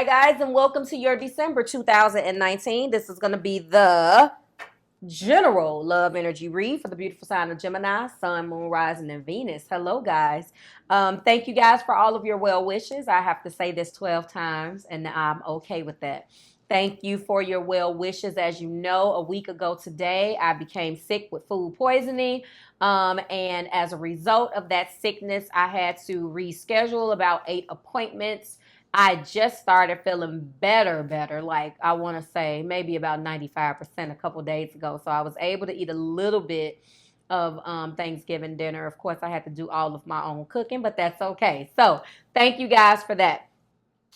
Hi guys, and welcome to your December 2019. This is going to be the general love energy read for the beautiful sign of Gemini, Sun, Moon, Rising, and Venus. Hello guys. Thank you guys for all of your well wishes. I have to say this 12 times and I'm okay with that. Thank you for your well wishes. As you know, a week ago today, I became sick with food poisoning. And as a result of that sickness, I had to reschedule about 8 appointments. I just started feeling better, like I want to say maybe about 95% a couple days ago. So I was able to eat a little bit of Thanksgiving dinner. Of course, I had to do all of my own cooking, but that's okay. So thank you guys for that.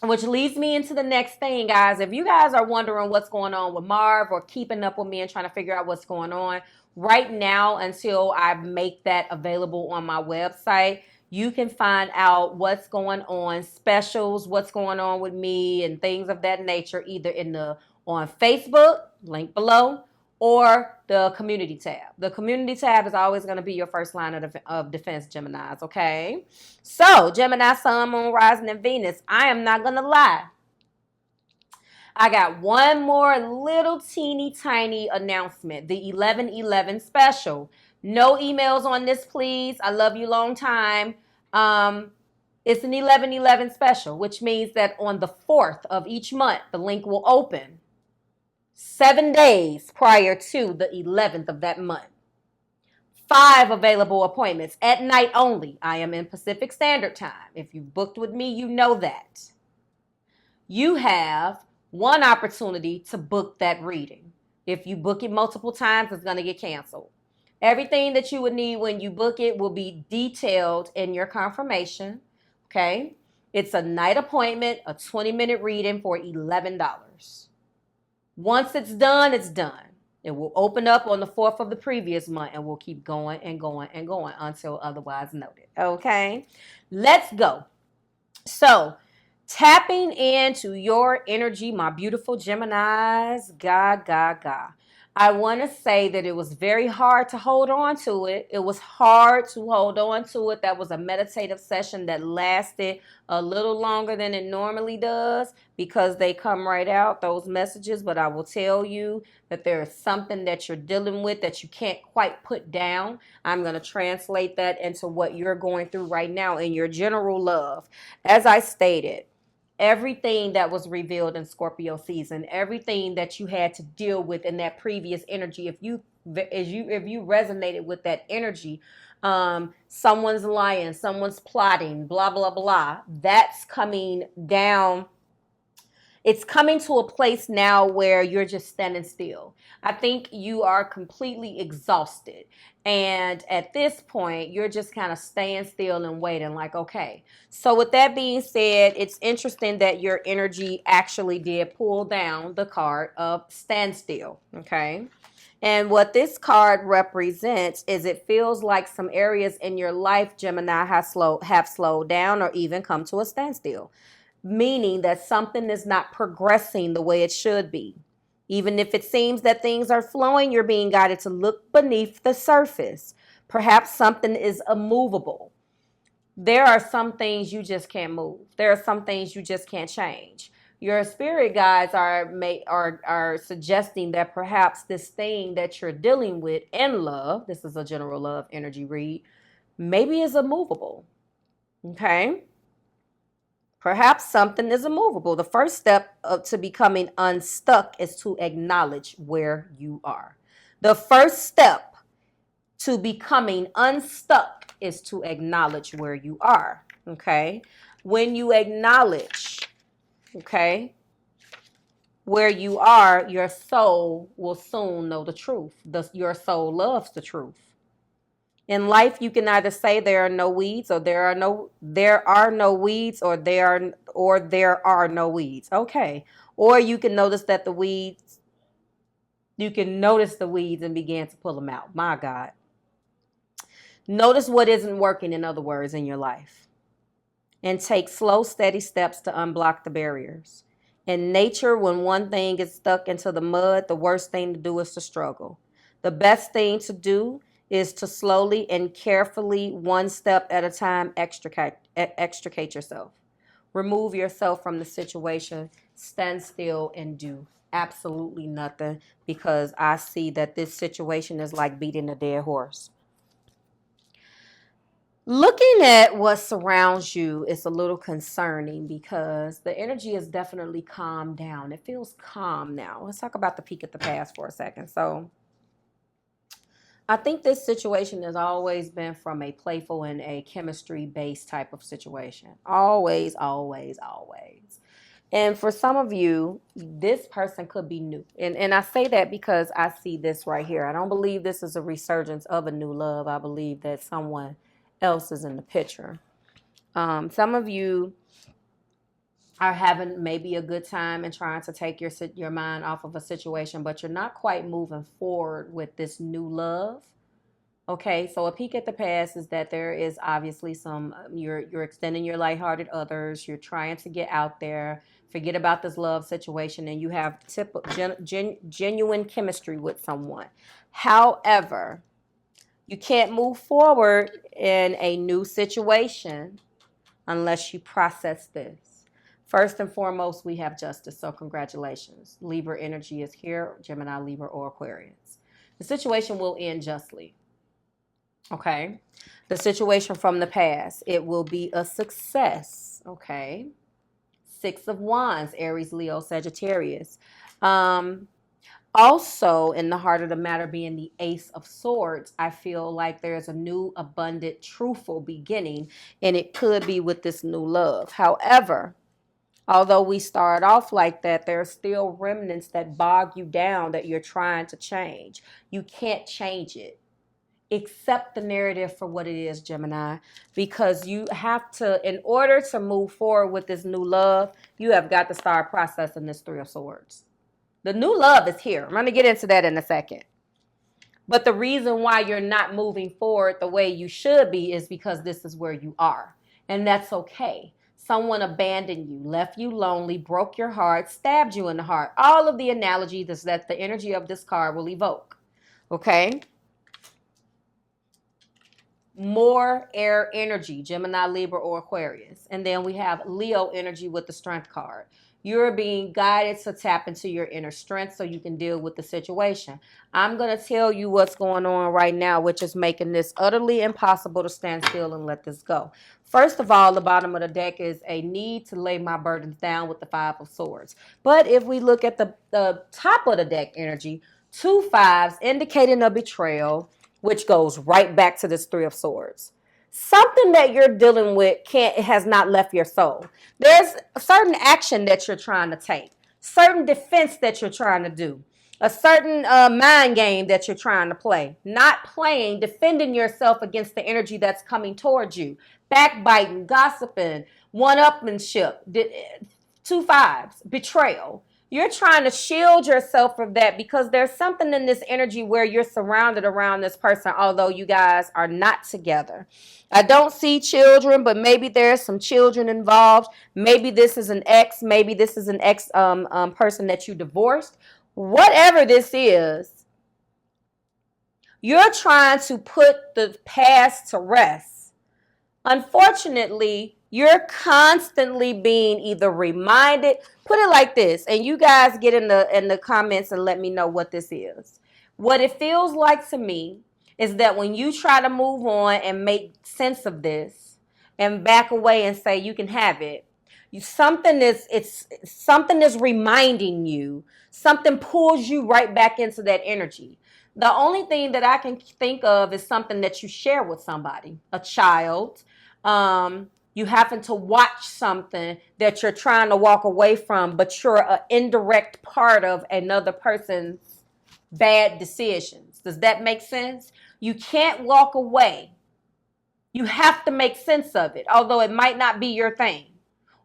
Which leads me into the next thing, guys. If you guys are wondering what's going on with Marve or keeping up with me and trying to figure out what's going on, right now until I make that available on my website, you can find out what's going on, specials, what's going on with me and things of that nature, either on Facebook, link below, or the community tab. The community tab is always going to be your first line of defense, Geminis, okay? So, Gemini, Sun, Moon, Rising, and Venus, I am not going to lie. I got one more little teeny tiny announcement, the 11/11 special. No emails on this, please. I love you long time. It's an 11/11 special, which means that on the 4th of each month, the link will open 7 days prior to the 11th of that month. 5 available appointments at night only. I am in Pacific Standard Time. If you booked with me, you know that. You have one opportunity to book that reading. If you book it multiple times, it's going to get canceled. Everything that you would need when you book it will be detailed in your confirmation. Okay? It's a night appointment, a 20-minute reading for $11. Once it's done, it's done. It will open up on the 4th of the previous month and we'll keep going and going and going until otherwise noted. Okay? Let's go. So, tapping into your energy, my beautiful Geminis, God. I want to say that it was very hard to hold on to it. It was hard to hold on to it. That was a meditative session that lasted a little longer than it normally does because they come right out, those messages. But I will tell you that there is something that you're dealing with that you can't quite put down. I'm going to translate that into what you're going through right now in your general love. As I stated, everything that was revealed in Scorpio season, everything that you had to deal with in that previous energy, if you resonated with that energy, someone's lying, someone's plotting, blah blah blah, that's coming down. It's coming to a place now where you're just standing still. I think you are completely exhausted. And at this point, you're just kind of staying still and waiting like, okay. So with that being said, it's interesting that your energy actually did pull down the card of standstill, okay? And what this card represents is it feels like some areas in your life, Gemini, have slowed down or even come to a standstill, meaning that something is not progressing the way it should be. Even if it seems that things are flowing, you're being guided to look beneath the surface. Perhaps something is immovable. There are some things you just can't move. There are some things you just can't change. Your spirit guides are suggesting that perhaps this thing that you're dealing with in love, this is a general love energy read, maybe is immovable. Okay? Perhaps something is immovable. The first step to becoming unstuck is to acknowledge where you are. The first step to becoming unstuck is to acknowledge where you are. Okay? When you acknowledge, okay, where you are, your soul will soon know the truth. Your soul loves the truth. In life, you can either say there are no weeds, or there are no weeds, or there are no weeds. Okay. Or you can notice that the weeds and begin to pull them out. My God. Notice what isn't working, in other words, in your life. And take slow, steady steps to unblock the barriers. In nature, when one thing is stuck into the mud, the worst thing to do is to struggle. The best thing to do is to slowly and carefully, one step at a time, extricate yourself. Remove yourself from the situation. Stand still and do absolutely nothing, because I see that this situation is like beating a dead horse. Looking at what surrounds you is a little concerning, because the energy is definitely calmed down. It feels calm now. Let's talk about the peek at the past for a second. So I think this situation has always been from a playful and a chemistry-based type of situation. Always, always, always. And for some of you, this person could be new. And I say that because I see this right here. I don't believe this is a resurgence of a new love. I believe that someone else is in the picture. Some of you are having maybe a good time and trying to take your mind off of a situation, but you're not quite moving forward with this new love. Okay, so a peek at the past is that there is obviously some, you're extending your lighthearted others, you're trying to get out there, forget about this love situation, and you have genuine chemistry with someone. However, you can't move forward in a new situation unless you process this. First and foremost, we have justice, so congratulations. Libra energy is here, Gemini, Libra, or Aquarius. The situation will end justly. Okay, the situation from the past, it will be a success. Okay, Six of Wands, Aries, Leo, Sagittarius. Also, in the heart of the matter being the Ace of Swords, I feel like there's a new, abundant, truthful beginning, and it could be with this new love. However, although we start off like that, there are still remnants that bog you down that you're trying to change. You can't change it. Accept the narrative for what it is, Gemini, because you have to, in order to move forward with this new love, you have got to start processing this Three of Swords. The new love is here. I'm going to get into that in a second. But the reason why you're not moving forward the way you should be is because this is where you are. And that's okay. Someone abandoned you, left you lonely, broke your heart, stabbed you in the heart. All of the analogies that the energy of this card will evoke. Okay? More air energy, Gemini, Libra, or Aquarius. And then we have Leo energy with the Strength card. You're being guided to tap into your inner strength so you can deal with the situation. I'm going to tell you what's going on right now, which is making this utterly impossible to stand still and let this go. First of all, the bottom of the deck is a need to lay my burdens down with the Five of Swords. But if we look at the top of the deck energy, 2 5s indicating a betrayal, which goes right back to this Three of Swords. Something that you're dealing with has not left your soul. There's a certain action that you're trying to take, certain defense that you're trying to do, a certain mind game that you're trying to play. Not playing, defending yourself against the energy that's coming towards you. Backbiting, gossiping, one-upmanship, 2 5s, betrayal. You're trying to shield yourself from that because there's something in this energy where you're surrounded around this person, although you guys are not together. I don't see children, but maybe there's some children involved. Maybe this is an ex. Maybe this is an ex person that you divorced. Whatever this is, you're trying to put the past to rest. Unfortunately, you're constantly being either reminded, put it like this, and you guys get in the comments and let me know what this is. What it feels like to me is that when you try to move on and make sense of this and back away and say you can have it, something is reminding you, something pulls you right back into that energy. The only thing that I can think of is something that you share with somebody, a child. You happen to watch something that you're trying to walk away from, but you're an indirect part of another person's bad decisions. Does that make sense? You can't walk away. You have to make sense of it, although it might not be your thing.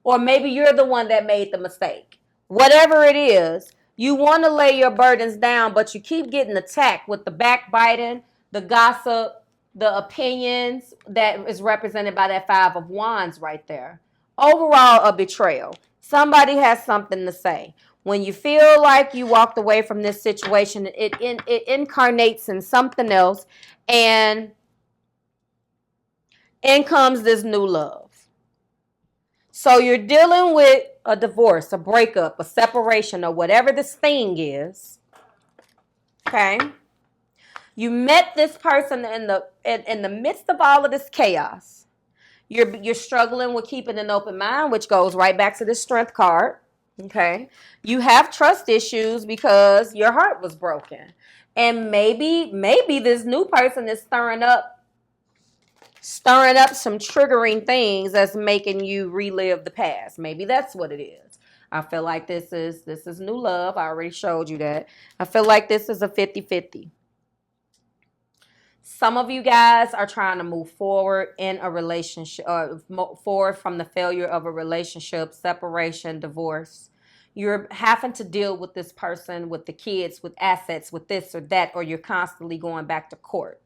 Or maybe you're the one that made the mistake. Whatever it is, you want to lay your burdens down, but you keep getting attacked with the backbiting, the gossip, the opinions that is represented by that Five of Wands right there. Overall, a betrayal. Somebody has something to say. When you feel like you walked away from this situation, it incarnates in something else, and in comes this new love. So you're dealing with a divorce, a breakup, a separation, or whatever this thing is. Okay. You met this person in the midst of all of this chaos. You're struggling with keeping an open mind, which goes right back to the strength card. Okay. You have trust issues because your heart was broken. And maybe this new person is stirring up some triggering things that's making you relive the past. Maybe that's what it is. I feel like this is new love. I already showed you that. I feel like this is a 50-50. Some of you guys are trying to move forward in a relationship, or forward from the failure of a relationship, separation, divorce. You're having to deal with this person, with the kids, with assets, with this or that, or you're constantly going back to court.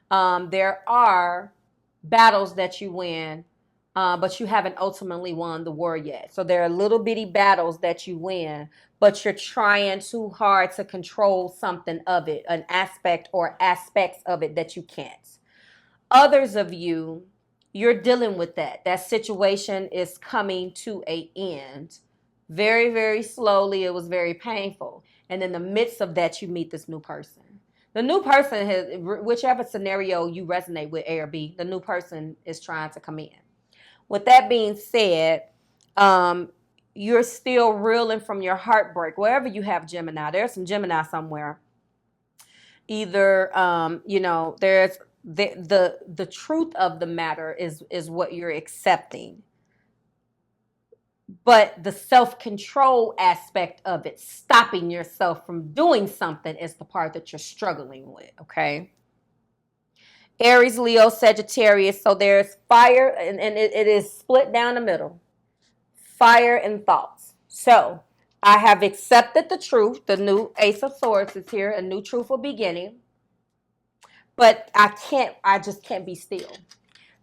There are battles that you win, but you haven't ultimately won the war yet. So there are little bitty battles that you win, but you're trying too hard to control something of it, an aspect or aspects of it that you can't. Others of you, you're dealing with that. That situation is coming to an end very, very slowly. It was very painful. And in the midst of that, you meet this new person. The new person has, whichever scenario you resonate with, A or B, the new person is trying to come in. With that being said, you're still reeling from your heartbreak. Wherever you have Gemini, there's some Gemini somewhere. Either, there's the truth of the matter is what you're accepting. But the self-control aspect of it, stopping yourself from doing something, is the part that you're struggling with, okay? Aries, Leo, Sagittarius. So there's fire, and it is split down the middle. Fire and thoughts. So I have accepted the truth. The new Ace of Swords is here, a new truthful beginning. But I just can't be still.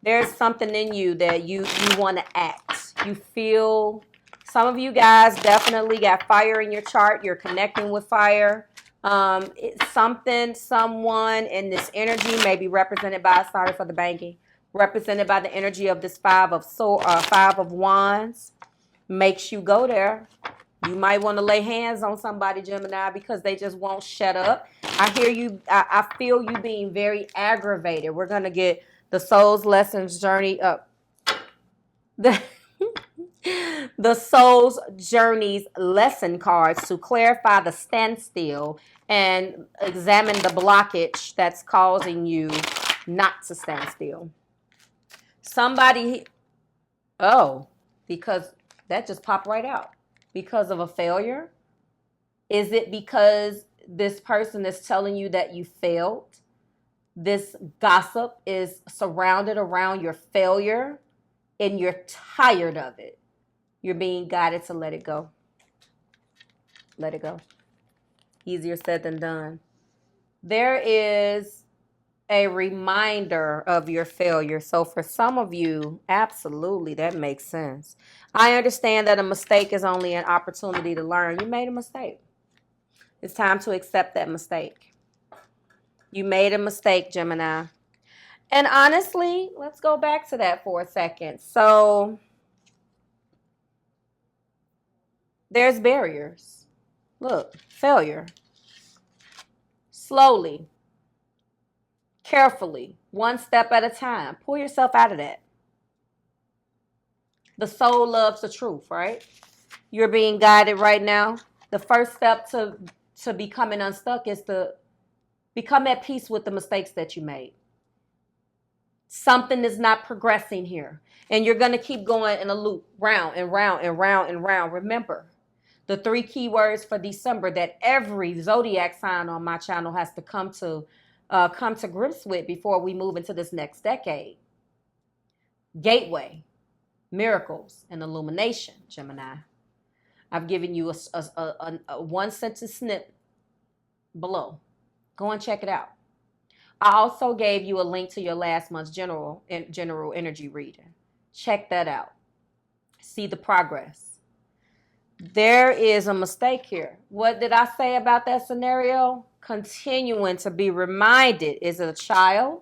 There's something in you that you want to act. You feel, some of you guys definitely got fire in your chart. You're connecting with fire. Someone in this energy may be represented by, sorry for the banking, represented by the energy of this Five of Wands. Makes you go there. You might want to lay hands on somebody, Gemini, because they just won't shut up. I hear you. I feel you being very aggravated. We're going to get the Soul's Lessons Journey up. The Soul's Journeys lesson cards to clarify the standstill and examine the blockage that's causing you not to stand still. Because that just popped right out. Because of a failure? Is it because this person is telling you that you failed? This gossip is surrounded around your failure and you're tired of it. You're being guided to let it go. Let it go. Easier said than done. There is a reminder of your failure. So for some of you, absolutely, that makes sense. I understand that a mistake is only an opportunity to learn. You made a mistake. It's time to accept that mistake. You made a mistake, Gemini. And honestly, let's go back to that for a second. So there's barriers. Look, failure. Slowly, carefully, one step at a time. Pull yourself out of that. The soul loves the truth, right? You're being guided right now. The first step to becoming unstuck is to become at peace with the mistakes that you made. Something is not progressing here. And you're going to keep going in a loop, round and round and round and round. Remember, the 3 key words for December that every zodiac sign on my channel has to come to grips with before we move into this next decade. Gateway, miracles, and illumination, Gemini. I've given you a one sentence snip below. Go and check it out. I also gave you a link to your last month's general energy reading. Check that out. See the progress. There is a mistake here. What did I say about that scenario? Continuing to be reminded. Is it a child?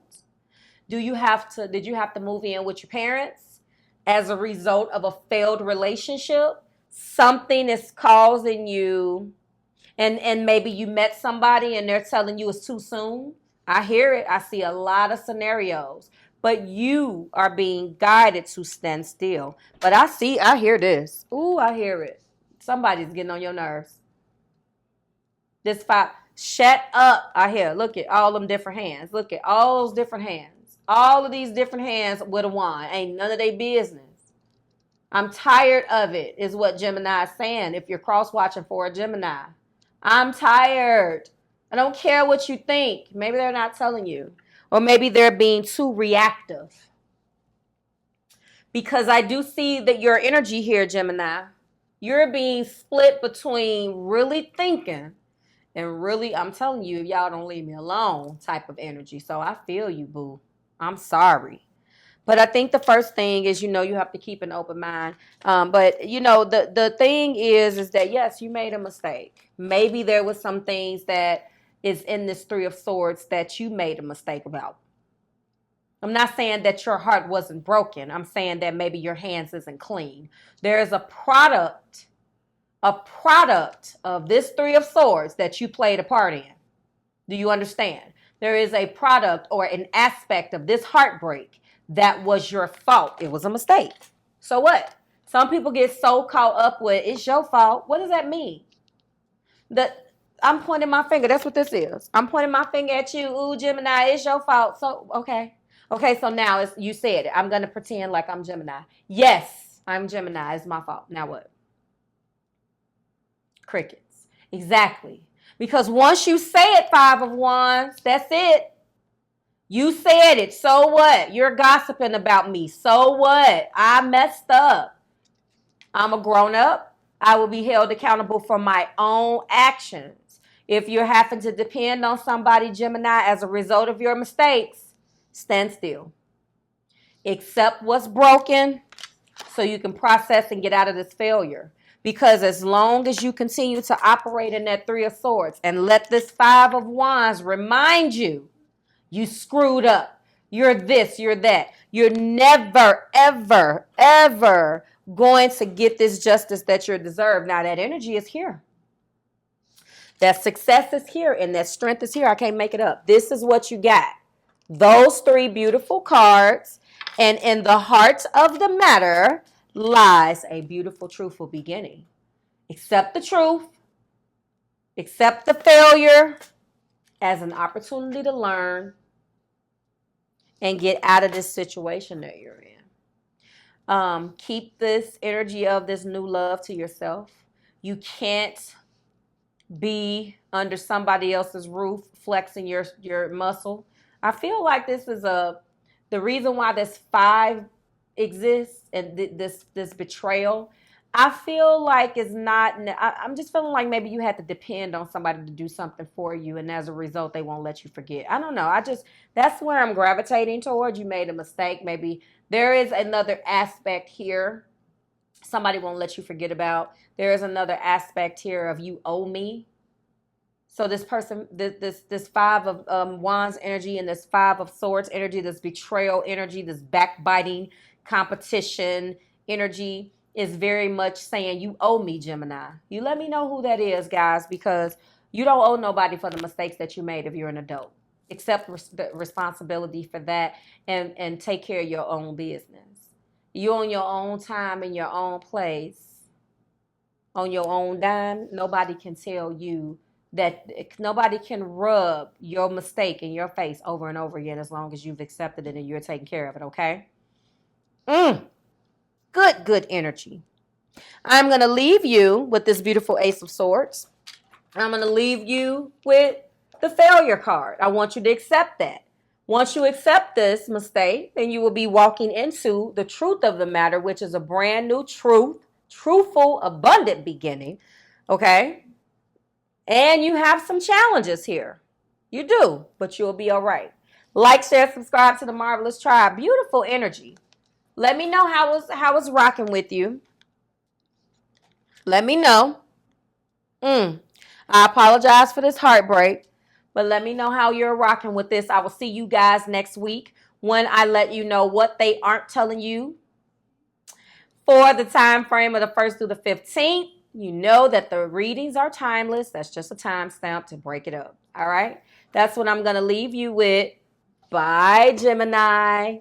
Did you have to move in with your parents? as a result of a failed relationship. Something is causing you, and maybe you met somebody and they're telling you it's too soon. I hear it. I see a lot of scenarios, but you are being guided to stand still. But I hear this. Ooh, I hear it. Somebody's getting on your nerves. This five, shut up. I hear. Look at all them different hands. Look at all those different hands. All of these different hands with a wand. Ain't none of their business. I'm tired of it, is what Gemini is saying. If you're cross watching for a Gemini, I'm tired. I don't care what you think. Maybe they're not telling you, or maybe they're being too reactive. Because I do see that your energy here, Gemini, you're being split between really thinking and really, I'm telling you, if y'all don't leave me alone type of energy. So I feel you, boo. I'm sorry. But I think the first thing is, you have to keep an open mind. But, the thing is that, yes, you made a mistake. Maybe there was some things that is in this Three of Swords that you made a mistake about. I'm not saying that your heart wasn't broken. I'm saying that maybe your hands isn't clean. There is a product of this Three of Swords that you played a part in. Do you understand? There is a product or an aspect of this heartbreak that was your fault. It was a mistake. So what? Some people get so caught up with it's your fault. What does that mean? That I'm pointing my finger. That's what this is. I'm pointing my finger at you. Ooh, Gemini, it's your fault. So, okay. Okay, so now you said it. I'm going to pretend like I'm Gemini. Yes, I'm Gemini. It's my fault. Now what? Crickets. Exactly. Because once you say it, Five of Wands, that's it. You said it. So what? You're gossiping about me. So what? I messed up. I'm a grown up. I will be held accountable for my own actions. If you're having to depend on somebody, Gemini, as a result of your mistakes, stand still. Accept what's broken so you can process and get out of this failure. Because as long as you continue to operate in that Three of Swords and let this Five of Wands remind you, you screwed up, you're this, you're that, you're never, ever, ever going to get this justice that you deserve. Now that energy is here. That success is here and that strength is here. I can't make it up. This is what you got. Those three beautiful cards. And in the heart of the matter lies a beautiful, truthful beginning. Accept the truth. Accept the failure as an opportunity to learn and get out of this situation that you're in. Keep this energy of this new love to yourself. You can't be under somebody else's roof flexing your muscle. I feel like this is the reason why this 5 exists and this betrayal. I feel like it's not. I'm just feeling like maybe you had to depend on somebody to do something for you, and as a result, they won't let you forget. I don't know. That's where I'm gravitating toward. You made a mistake. Maybe there is another aspect here. Somebody won't let you forget about. There is another aspect here of you owe me. So this person, this Five of Wands energy and this Five of Swords energy, this betrayal energy, this backbiting competition energy is very much saying you owe me, Gemini. You let me know who that is, guys, because you don't owe nobody for the mistakes that you made if you're an adult. Accept the responsibility for that and take care of your own business. You on your own time in your own place, on your own dime. Nobody can tell you that nobody can rub your mistake in your face over and over again as long as you've accepted it and you're taking care of it, okay? Good energy. I'm going to leave you with this beautiful Ace of Swords. I'm going to leave you with the failure card. I want you to accept that. Once you accept this mistake, then you will be walking into the truth of the matter, which is a brand new truthful, abundant beginning, okay? And you have some challenges here. You do, but you'll be all right. Like, share, subscribe to the Marvelous Tribe. Beautiful energy. Let me know how it's rocking with you. Let me know. I apologize for this heartbreak, but let me know how you're rocking with this. I will see you guys next week when I let you know what they aren't telling you For the time frame of the 1st through the 15th, you know that the readings are timeless. That's just a timestamp to break it up. All right? That's what I'm going to leave you with. Bye, Gemini.